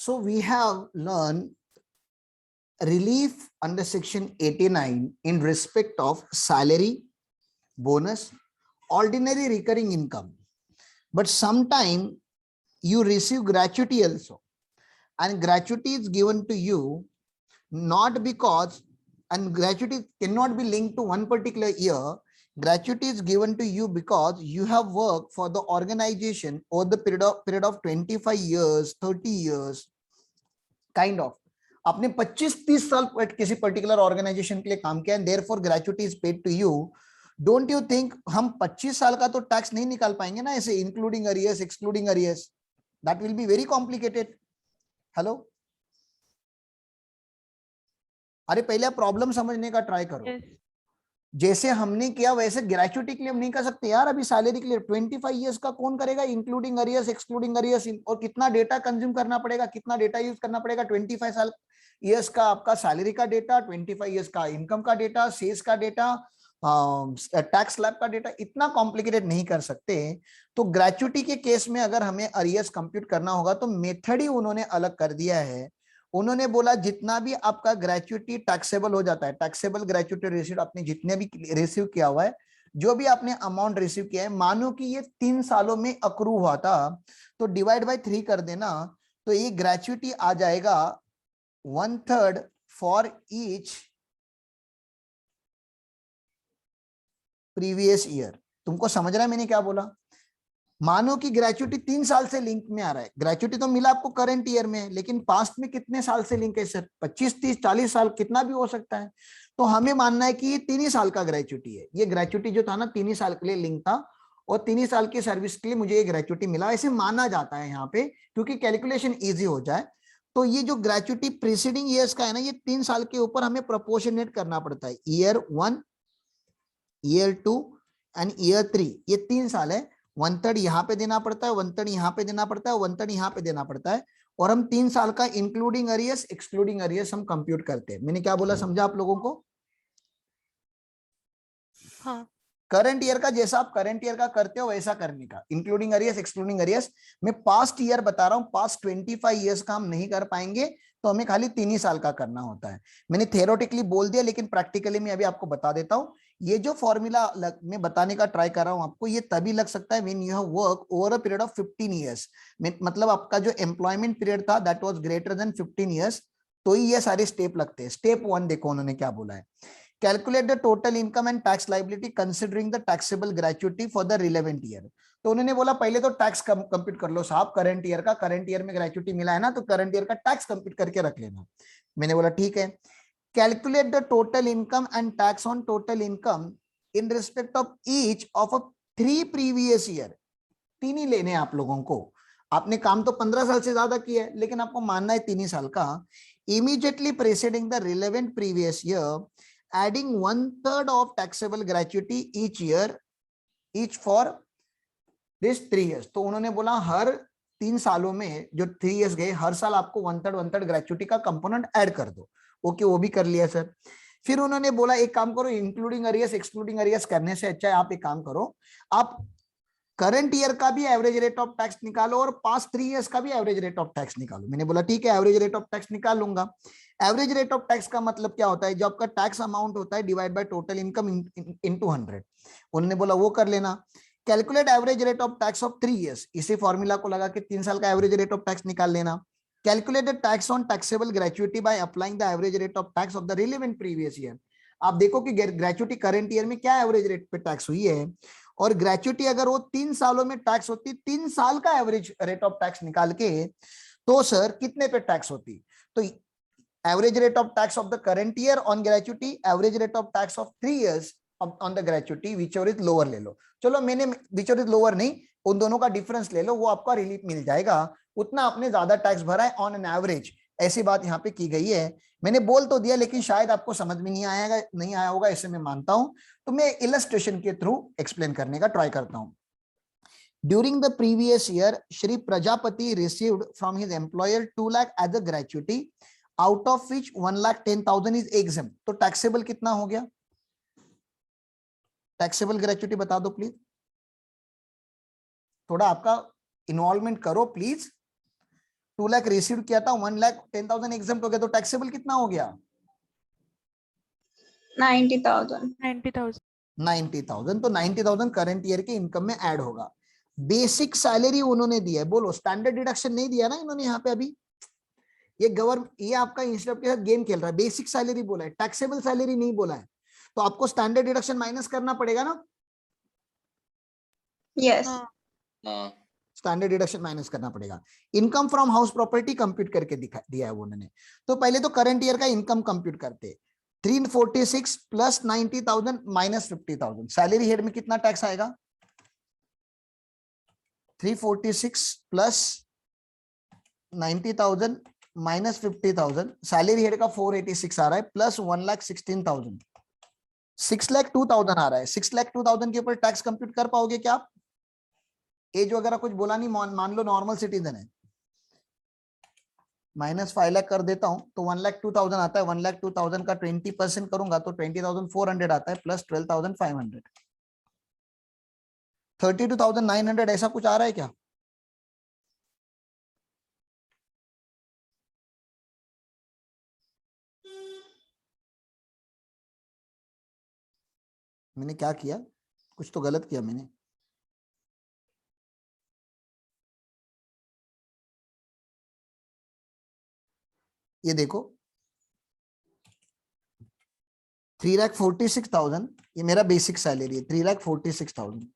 So we have learned relief under section 89 in respect of salary, bonus, ordinary recurring income. But sometime you receive gratuity also, and gratuity is given to you not because, and gratuity cannot be linked to one particular year. Gratuity is given to you because you have worked for the organization over the period of 25 years, 30 years, kind of. आपने 25-30 साल किसी particular organisation के लिए काम किया, and therefore gratuity is paid to you. Don't you think हम 25 साल का तो टैक्स नहीं निकाल पाएंगे ना ऐसे, including arrears, excluding arrears? That will be very complicated. Hello, अरे पहले आप प्रॉब्लम समझने का ट्राई करो. yes. जैसे हमने किया वैसे ग्रेच्युटी के लिए हम नहीं कर सकते यार. अभी सैलरी के लिए 25 इयर्स का कौन करेगा, इंक्लूडिंग अरियर्स, एक्सक्लूडिंग अरियर्स, और कितना डेटा कंज्यूम करना पड़ेगा, कितना डेटा यूज करना पड़ेगा. 25 साल ईयर्स का आपका सैलरी का डेटा, 25 इयर्स का इनकम का डेटा, सेल्स का डेटा, टैक्स स्लैब का डेटा, इतना कॉम्प्लिकेटेड नहीं कर सकते. तो ग्रेच्युटी के केस में अगर हमें अरियर्स कंप्यूट करना होगा तो मेथड ही उन्होंने अलग कर दिया है. उन्होंने बोला जितना भी आपका ग्रेच्युटी टैक्सेबल हो जाता है, टैक्सेबल ग्रेच्युटी रिसीव आपने जितने भी रिसीव किया हुआ है, जो भी आपने अमाउंट रिसीव किया है, मानो कि ये 3 सालों में अक्रू हुआ था, तो डिवाइड बाय 3 कर देना, तो ये ग्रेच्युटी आ जाएगा 1/3 फॉर ईच प्रीवियस ईयर. तुमको समझ रहा है मैंने क्या बोला? मानो कि ग्रेच्युटी 3 साल से लिंक में आ रहा है. ग्रेच्युटी तो मिला आपको करंट ईयर में, लेकिन पास्ट में कितने साल से लिंक है सर? 25, 30, 40 साल, कितना भी हो सकता है. तो हमें मानना है कि ये 3 ही साल का ग्रेच्युटी है. ये ग्रेच्युटी जो था ना 3 ही साल के लिए लिंक था, और 3 ही साल की सर्विस के लिए मुझे ये ग्रेच्युटी मिला, ऐसे माना जाता है यहाँ पे, क्योंकि कैलकुलेशन ईजी हो जाए. तो ये जो ग्रेच्युटी प्रीसीडिंग ईयर्स का है ना, ये 3 साल के ऊपर हमें प्रोपोर्शनेट करना पड़ता है. ईयर 1, ईयर 2 एंड ईयर 3, ये 3 साल है. 1/3 यहाँ पे देना पड़ता है, 1/3 यहाँ पे देना पड़ता है, 1/3 यहाँ पे देना पड़ता है, और हम 3 साल का इंक्लूडिंग अरियर्स, एक्सक्लूडिंग अरियर्स हम कंप्यूट करते हैं. मैंने क्या बोला, समझा आप लोगों को? हाँ. करंट ईयर का जैसा आप करंट ईयर का करते हो वैसा करने का, इंक्लूडिंग अरियर्स, एक्सक्लूडिंग अरियर्स. मैं पास्ट ईयर बता रहा हूं, पास्ट 25 इयर्स का हम नहीं कर पाएंगे, तो हमें खाली 3 ही साल का करना होता है. मैंने थियोरेटिकली बोल दिया, लेकिन प्रैक्टिकली मैं अभी आपको बता देता हूं. ये जो फॉर्मूला मैं बताने का ट्राई कर रहा हूं आपको, ये तभी लग सकता है when you have work over a period of 15 years. मतलब आपका जो एम्प्लॉयमेंट पीरियड था that was greater than 15 years, तो ही ये सारे स्टेप लगते हैं. स्टेप 1 देखो उन्होंने क्या बोला है. Calculate the total income and tax liability considering the taxable gratuity for the relevant year. तो उन्होंने बोला पहले तो टैक्स कंप्यूट कर लो साहब, करंट ईयर का. करंट ईयर में ग्रेच्युटी मिला है ना, तो करंट ईयर का टैक्स कंप्यूट करके रख लेना. मैंने बोला ठीक है. Calculate the total income and tax on total income in respect of each of 3 previous year. 3 ही लेने आप लोगों को. आपने काम तो 15 साल से ज्यादा किया है, लेकिन आपको मानना है 3 ही साल का. Immediately presiding the relevant previous year, adding 1/3 of taxable gratuity each year, each for this 3 years. तो उन्होंने बोला हर 3 सालों में जो 3 years गए, हर साल आपको 1/3 ग्रेच्युटी का कंपोनेंट ऐड कर दो. ओके, वो भी कर लिया सर. फिर उन्होंने बोला एक काम करो, इंक्लूडिंग अरियर्स, एक्सक्लूडिंग अरियर्स करने से अच्छा है आप एक काम करो, आप करंट ईयर का भी एवरेज रेट ऑफ टैक्स निकालो और पास्ट 3 इयर्स का भी एवरेज रेट ऑफ टैक्स निकालो. मैंने बोला ठीक है, एवरेज रेट ऑफ टैक्स निकाल लूंगा. एवरेज रेट ऑफ टैक्स का मतलब क्या होता है, जो आपका टैक्स अमाउंट होता है divide by total income into 100. उन्होंने बोला वो कर लेना. Calculate average rate of tax of 3 years, इसी फॉर्मूला को लगा के 3 साल का एवरेज रेट ऑफ टैक्स निकाल लेना. Calculate the tax on taxable gratuity by applying the average rate of tax of the relevant previous year. आप देखो कि ग्रेच्युटी करंट ईयर में क्या एवरेज रेट पे टैक्स हुई है, और ग्रेच्युटी अगर वो 3 सालों में टैक्स होती, 3 साल का एवरेज रेट ऑफ टैक्स निकाल के, तो सर कितने पे टैक्स होती. तो average rate of tax of the current year on gratuity, average rate of tax of 3 years on the gratuity, whichever is lower ले लो. चलो मैंने व्हिचएवर इज लोअर नहीं, उन दोनों का डिफरेंस ले लो, वो आपका रिलीफ मिल जाएगा. उतना आपने ज्यादा टैक्स भरा है ऑन एन एवरेज, ऐसी बात यहाँ पे की गई है. मैंने बोल तो दिया, लेकिन शायद आपको समझ में नहीं आया होगा, ऐसे मैं मानता हूं. तो मैं इलस्ट्रेशन के थ्रू एक्सप्लेन करने का ट्राई करता हूं. During the previous year, Shri Prajapati received from his employer 2 lakh as a gratuity, out of which 1,10,000 is exempt. तो टैक्सेबल कितना हो गया? टैक्सेबल ग्रेच्युटी बता दो प्लीज. थोड़ा आपका इन्वॉल्वमेंट करो प्लीज. 2 लाख रिसीव किया था, 1,10,000 एग्जाम्प्ट हो गया, तो टैक्सेबल कितना हो गया? 90,000। 90,000। तो 90,000 करंट ईयर के इनकम में ऐड होगा। बेसिक सैलरी उन्होंने दिया है, बोलो स्टैंडर्ड डिडक्शन नहीं दिया ना इन्होंने यहाँ पे अभी। ये आपका इंस्टेंट के साथ गेम खेल रहा है, बेसिक सैलरी बोला है, टैक्सेबल सैलरी नहीं बोला है, तो आपको स्टैंडर्ड डिडक्शन माइनस करना पड़ेगा ना। यस। स्टैंडर्ड डिडक्शन माइनस करना पड़ेगा। Income from house property compute करके दिया है उन्होंने। तो पहले तो करंट ईयर का इनकम कंप्यूट करते, 346 प्लस 90,000 माइनस 50,000। सैलरी हेड में कितना टैक्स आएगा? 346 प्लस 90,000 माइनस 50,000। सैलरी हेड का 486 आ रहा है, प्लस 1,16,000, 6,02,000 आ रहा है। 6,02,000 के ऊपर टैक्स कंप्यूट कर पाओगे क्या आप? एज वगैरह कुछ बोला नहीं, मान लो नॉर्मल सिटीजन है। माइनस 5 लाख कर देता हूं तो 1,02,000 आता है। 1,02,000 का 20% करूंगा तो 20,400 आता है, प्लस 12,500, 32,900 ऐसा कुछ आ रहा है क्या? मैंने क्या किया? कुछ तो गलत किया मैंने। ये देखो 3,46,000 ये मेरा बेसिक सैलरी है, 3,46,000,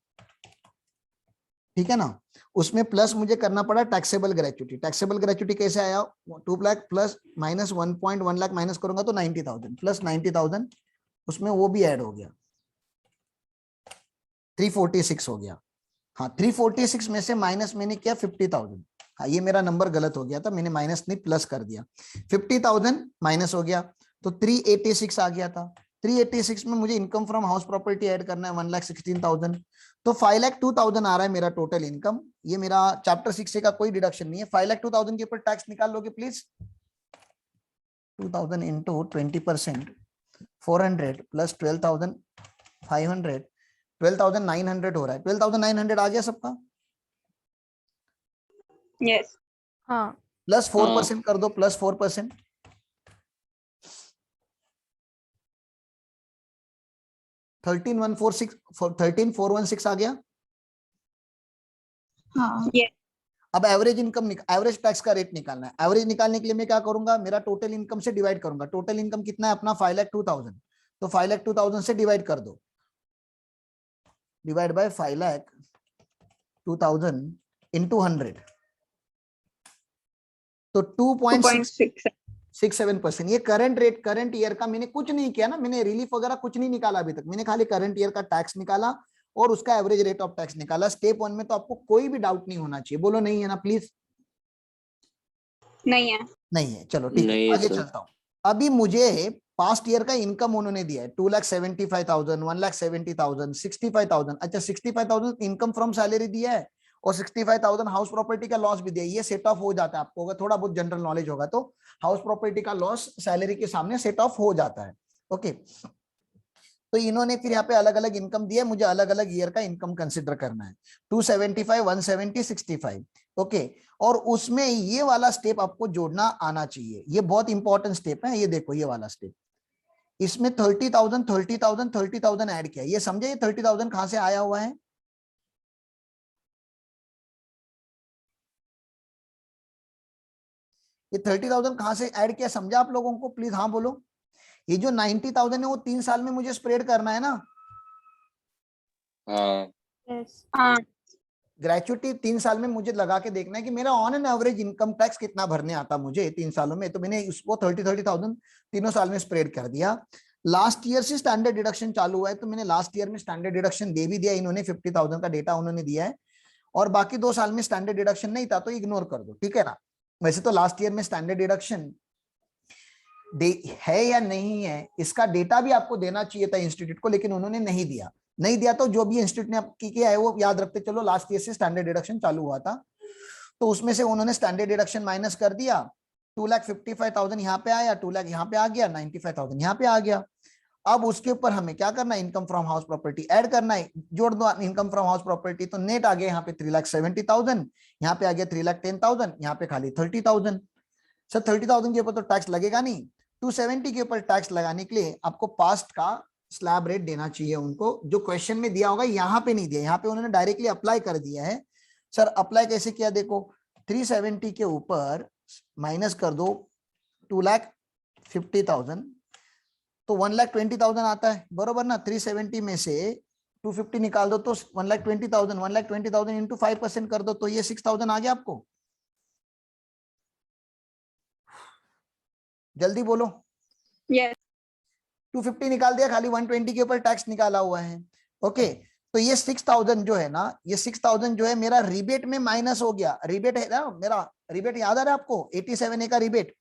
ठीक है ना। उसमें प्लस मुझे करना पड़ा टैक्सेबल ग्रेच्युटी। टैक्सेबल ग्रेच्युटी कैसे आया? 2 lakh plus minus 1.1 lakh minus करूंगा तो 90,000, प्लस 90,000 उसमें वो भी ऐड हो गया, 346 हो गया। हाँ 346 में से माइनस मैंने किया 50,000। हाँ ये मेरा नंबर गलत हो गया था, मैंने माइनस नहीं प्लस कर दिया। 50,000 माइनस हो गया तो 386 आ गया था। 386 में मुझे income from house property add करना है 1,16,000, तो 5,02,000 आ रहा है मेरा टोटल इनकम। ये मेरा चैप्टर 6 का कोई डिडक्शन नहीं है। 5,02,000 के ऊपर टैक्स निकाल लोगे प्लीज। 2,000 इंटू 20%, 400 प्लस 12,500, 12,900 हो रहा है। 12,900 आ गया सबका? यस। हाँ प्लस 4% कर दो, प्लस 4%, 13,416 आ गया। हाँ। यस। अब एवरेज इनकम एवरेज टैक्स का रेट निकालना है। एवरेज निकालने के लिए मैं क्या करूंगा? मेरा टोटल इनकम से डिवाइड करूंगा। टोटल इनकम कितना है अपना? 5,02,000, तो 5,02,000 से डिवाइड कर दो, डिवाइड बाय 5,02,000 इंटू 100, तो 2.67%। ये करंट रेट, करंट ईयर का मैंने कुछ नहीं किया ना, मैंने रिलीफ वगैरह कुछ नहीं निकाला अभी तक, मैंने खाली करंट ईयर का टैक्स निकाला और उसका एवरेज रेट ऑफ टैक्स निकाला। स्टेप 1 में तो आपको कोई भी डाउट नहीं होना चाहिए, बोलो नहीं है ना प्लीज? नहीं है। नहीं है, चलो ठीक है, आगे चलता हूँ। अभी मुझे पास्ट ईयर का इनकम उन्होंने दिया है 2,75,000, 1,70,000, 65,000। अच्छा 65,000 इनकम फ्रॉम सैलरी दिया है और 65,000 हाउस प्रॉपर्टी का लॉस भी दिया है। ये सेट ऑफ हो जाता है आपको, अगर थोड़ा बहुत जनरल नॉलेज होगा तो हाउस प्रॉपर्टी का लॉस सैलरी के सामने सेट ऑफ हो जाता है। ओके, तो इन्होंने फिर यहाँ पे अलग अलग इनकम दिया है, मुझे अलग अलग ईयर का इनकम कंसिडर करना है। 275, 170, 65। ओके, और उसमें ये वाला स्टेप आपको जोड़ना आना चाहिए, ये बहुत इंपॉर्टेंट स्टेप है। ये देखो ये वाला स्टेप, इसमें 30,000 30,000 30,000 ऐड किया। ये समझे ये 30,000 कहां से आया हुआ है? ये 30,000 कहां से ऐड किया समझा आप लोगों को? प्लीज हाँ बोलो। ये जो 90,000 है वो 3 साल में मुझे स्प्रेड करना है ना। हाँ। ग्रेचुटी 3 साल में मुझे लगा के देखना है कि मेरा on an average income tax कितना भरने आता मुझे 3 सालों में। तो मैंने उसको 30,000 तीनों साल में स्प्रेड कर दिया। लास्ट ईयर से स्टैंडर्ड डिडक्शन चालू हुआ है, तो मैंने लास्ट ईयर में स्टैंडर्ड डिडक्शन दे भी दिया इन्होंने। 50,000 का डेटा उन्होंने दिया है और बाकी 2 साल में स्टैंडर्ड डिडक्शन नहीं था, तो इग्नोर कर दो, ठीक है ना। वैसे तो लास्ट ईयर में स्टैंडर्ड डिडक्शन है या नहीं है इसका डेटा भी आपको देना चाहिए था इंस्टीट्यूट को, लेकिन उन्होंने नहीं दिया। नहीं दिया तो जो भी इंस्टीट्यूट ने किया है वो याद रखते चलो, लास्ट ईयर से स्टैंडर्ड डिडक्शन चालू हुआ था, तो उसमें से उन्होंने स्टैंडर्ड डिडक्शन माइनस कर दिया। 2,55,000 यहाँ पे आया, 2 लाख यहाँ पे आ गया, 95,000 यहाँ पे आ गया। अब उसके ऊपर हमें क्या करना है, income from house property add करना है, जोड़ दो इनकम फ्रॉम हाउस प्रॉपर्टी, तो नेट आ गया यहाँ पे 3,70,000, यहाँ पे आ गया 3,10,000, यहाँ पे खाली 30,000। सर 30,000 के ऊपर तो टैक्स लगेगा नहीं, 270 के ऊपर टैक्स लगाने के लिए आपको पास्ट का स्लैब रेट देना चाहिए उनको, जो क्वेश्चन में दिया होगा, यहाँ पे नहीं दिया, यहाँ पे उन्होंने डायरेक्टली अप्लाई कर दिया है। सर अप्लाई कैसे किया, देखो 370 के ऊपर माइनस कर दो 2,50,000, तो 1,20,000 आता है, बरोबर ना। 370 में से 250 निकाल दो तो 1,20,000, 1,20,000 इंटू 5% कर दो तो ये 6,000 आ गया आपको। जल्दी बोलो। Yes. 250 निकाल दिया, खाली 120 के ऊपर टैक्स निकाला हुआ है। ओके, तो ये 6,000 जो है ना, ये 6,000 जो है मेरा रिबेट में माइनस हो गया। रिबेट है ना मेरा, रिबेट याद आ रहा है आपको, 87A का रिबेट।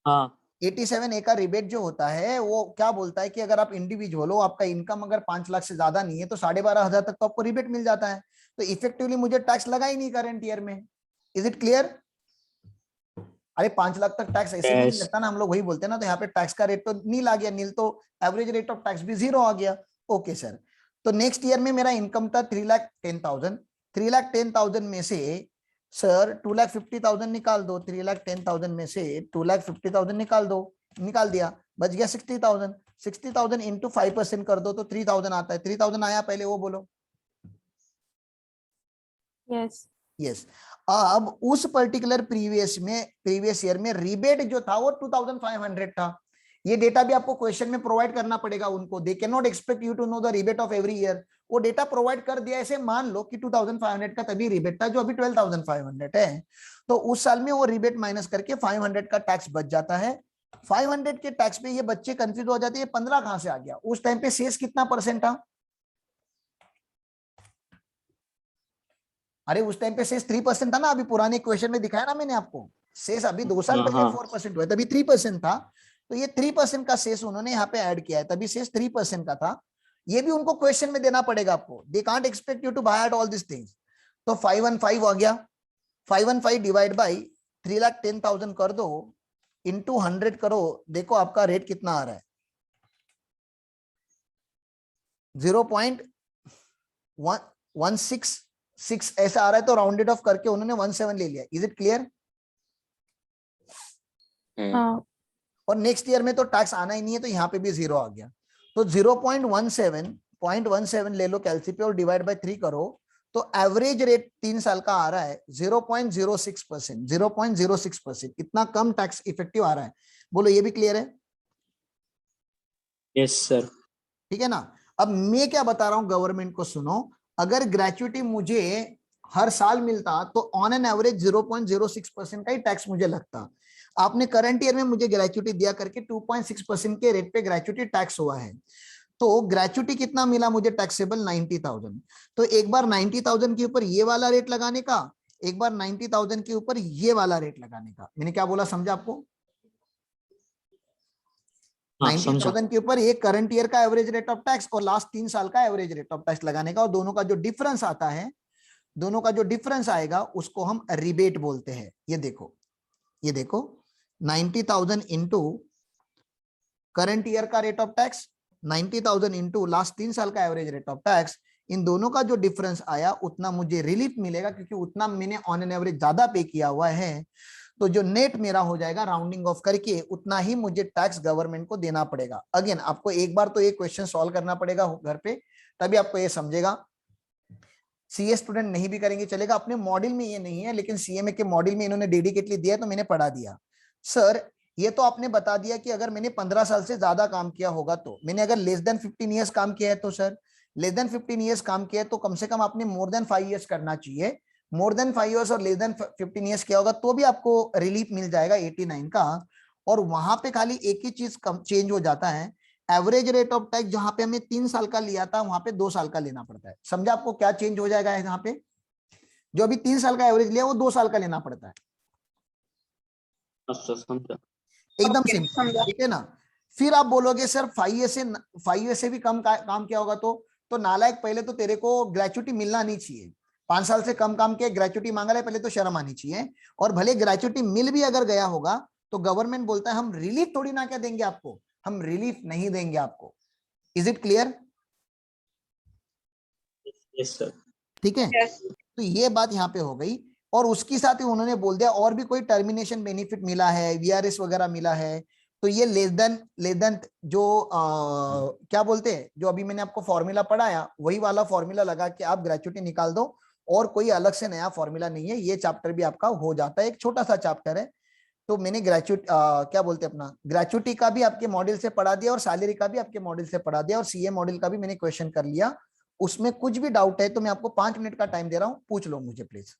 हाँ 87A का रिबेट जो होता है वो क्या बोलता है कि अगर आप इंडिविजुअल हो, आपका इनकम अगर 5 लाख से ज्यादा नहीं है तो 12,500 तक तो आपको रिबेट मिल जाता है। तो इफेक्टिवली मुझे टैक्स लगा ही नहीं करंट ईयर में। Is it clear? अरे 5 लाख तक टैक्स ऐसे भी नहीं Yes. लगता ना, हम लोग वही बोलते हैं ना। तो यहाँ पे टैक्स का रेट तो नील आ गया, नील तो एवरेज रेट ऑफ टैक्स भी 0 आ गया। ओके सर, तो नेक्स्ट ईयर में मेरा इनकम था 3,10,000, 3,10,000 में से सर 2,50,000 निकाल दो, 3,10,000 में से 2,50,000 निकाल दो, निकाल दिया, बच गया 60,000। 60,000 इंटू 5% कर दो तो 3,000 आता है। 3,000 आया, पहले वो बोलो। Yes. यस अब उस पर्टिकुलर प्रीवियस ईयर में रिबेट जो था वो 2,500 था। ये डेटा भी आपको क्वेश्चन में प्रोवाइड करना पड़ेगा उनको। They can not expect you to know the rebate of every year. वो डेटा प्रोवाइड कर दिया, ऐसे मान लो कि 2,500 का तभी रिबेट था, जो अभी 12,500 है। तो उस साल में वो रिबेट माइनस करके 500 का टैक्स बच जाता है। 500 के टैक्स पे ये बच्चे कंफ्यूज हो जाते हैं, 15 कहां से आ गया। उस टाइम पे शेष कितना परसेंट था? अरे उस टाइम पे शेष 3% था ना, अभी पुराने क्वेश्चन में दिखाया ना मैंने आपको। शेष अभी 2 साल पहले 4% हुआ, तभी 3% था। तो ये 3% का शेष उन्होंने यहाँ पे ऐड किया है, तभी शेष 3% का था। ये भी उनको क्वेश्चन में देना पड़ेगा आपको। They can't expect you to buy out all this things. तो 515 आ गया, 515 डिवाइड बाई 3,10,000 कर दो, इंटू 100 करो, देखो आपका रेट कितना आ रहा है, 0.166 ऐसा आ रहा है। तो राउंडेड ऑफ करके उन्होंने 17 ले लिया। Is it clear? हाँ. और नेक्स्ट ईयर में तो टैक्स आना ही नहीं है, तो यहाँ पे भी 0 आ गया। तो 0.17 ले लो कैलसी पे और डिवाइड बाय 3 करो, तो एवरेज रेट 3 साल का आ रहा है 0.06%। 0.06%, इतना कम टैक्स इफेक्टिव आ रहा है। बोलो ये भी क्लियर है? Yes sir. ठीक है ना। अब मैं क्या बता रहा हूं गवर्नमेंट को, सुनो। अगर ग्रेचुइटी मुझे हर साल मिलता तो ऑन एन एवरेज 0.06% का ही टैक्स मुझे लगता। आपने करंट ईयर में मुझे ग्रेचुइटी दिया करके 2.6% के रेट पे ग्रेचुइटी टैक्स हुआ है। तो ग्रेचुइटी कितना मिला मुझे टैक्सेबल? 90,000। तो एक बार 90,000 के ऊपर ये वाला रेट लगाने का, एक बार 90,000 के ऊपर ये वाला रेट लगाने का। मैंने क्या बोला, समझा आपको? 90,000 के ऊपर ये करंट ईयर का एवरेज रेट ऑफ टैक्स और लास्ट 3 साल का एवरेज रेट ऑफ टैक्स लगाने का, और दोनों का जो डिफरेंस आता है, दोनों का जो डिफरेंस आएगा उसको हम रिबेट बोलते हैं। ये देखो, ये देखो 90,000 इंटू करंट ईयर का rate of tax, 90,000 into last 3 साल का एवरेज रेट ऑफ टैक्स, इन दोनों का जो डिफरेंस आया उतना मुझे रिलीफ मिलेगा, क्योंकि उतना मैंने ऑन एन एवरेज ज्यादा पे किया हुआ है। तो जो नेट मेरा हो जाएगा राउंडिंग ऑफ करके, उतना ही मुझे टैक्स गवर्नमेंट को देना पड़ेगा। अगेन आपको एक बार तो ये क्वेश्चन सॉल्व करना पड़ेगा घर पे, तभी आपको ये समझेगा। सीए स्टूडेंट नहीं भी करेंगे चलेगा, अपने मॉड्यूल में ये नहीं है, लेकिन सीएमए के मॉड्यूल में इन्होंने डेडिकेटली दिया तो मैंने पढ़ा दिया। सर ये तो आपने बता दिया कि अगर मैंने 15 साल से ज्यादा काम किया होगा, तो मैंने अगर लेस देन 15 ईयर्स काम किया है तो सर लेस देन 15 ईयर्स काम किया है तो कम से कम आपने मोर देन 5 ईयर्स करना चाहिए। मोर देन 5 ईयर्स और लेस देन 15 ईयर्स किया होगा तो भी आपको रिलीफ मिल जाएगा 89 का। और वहां पे खाली एक ही चीज चेंज हो जाता है, एवरेज रेट ऑफ टैक्स जहां पे हमें 3 साल का लिया था वहां पे 2 साल का लेना पड़ता है। समझा आपको क्या चेंज हो जाएगा यहाँ पे? जो अभी 3 साल का एवरेज लिया वो 2 साल का लेना पड़ता है। एकदम सिंपल, ठीक है ना। फिर आप बोलोगे सर 5 ईयर से भी कम काम किया होगा तो नालायक, पहले तो तेरे को ग्रेचुइटी मिलना नहीं चाहिए। 5 साल से कम काम किया, ग्रेचुइटी मांगा है, पहले तो शर्म आनी चाहिए। और भले ग्रेचुइटी मिल भी अगर गया होगा तो गवर्नमेंट बोलता है हम रिलीफ थोड़ी ना क्या देंगे आपको, हम रिलीफ नहीं देंगे आपको। Is it clear? Yes sir. ठीक है, तो ये बात यहाँ पे हो गई। और उसके साथ ही उन्होंने बोल दिया और भी कोई टर्मिनेशन बेनिफिट मिला है, वीआरएस वगैरह मिला है, तो ये लेस देन जो क्या बोलते हैं, जो अभी मैंने आपको फॉर्मूला पढ़ाया वही वाला फॉर्मूला लगा के आप ग्रेच्युटी निकाल दो, और कोई अलग से नया फॉर्मूला नहीं है, ये चैप्टर भी आपका हो जाता है, एक छोटा सा चैप्टर है। तो मैंने क्या बोलते हैं अपना ग्रेच्युटी का भी आपके मॉड्यूल से पढ़ा दिया और सैलरी का भी आपके मॉड्यूल से पढ़ा दिया और सीए मॉड्यूल का भी मैंने क्वेश्चन कर लिया। उसमें कुछ भी डाउट है तो मैं आपको 5 मिनट का टाइम दे रहा हूं, पूछ लो मुझे प्लीज।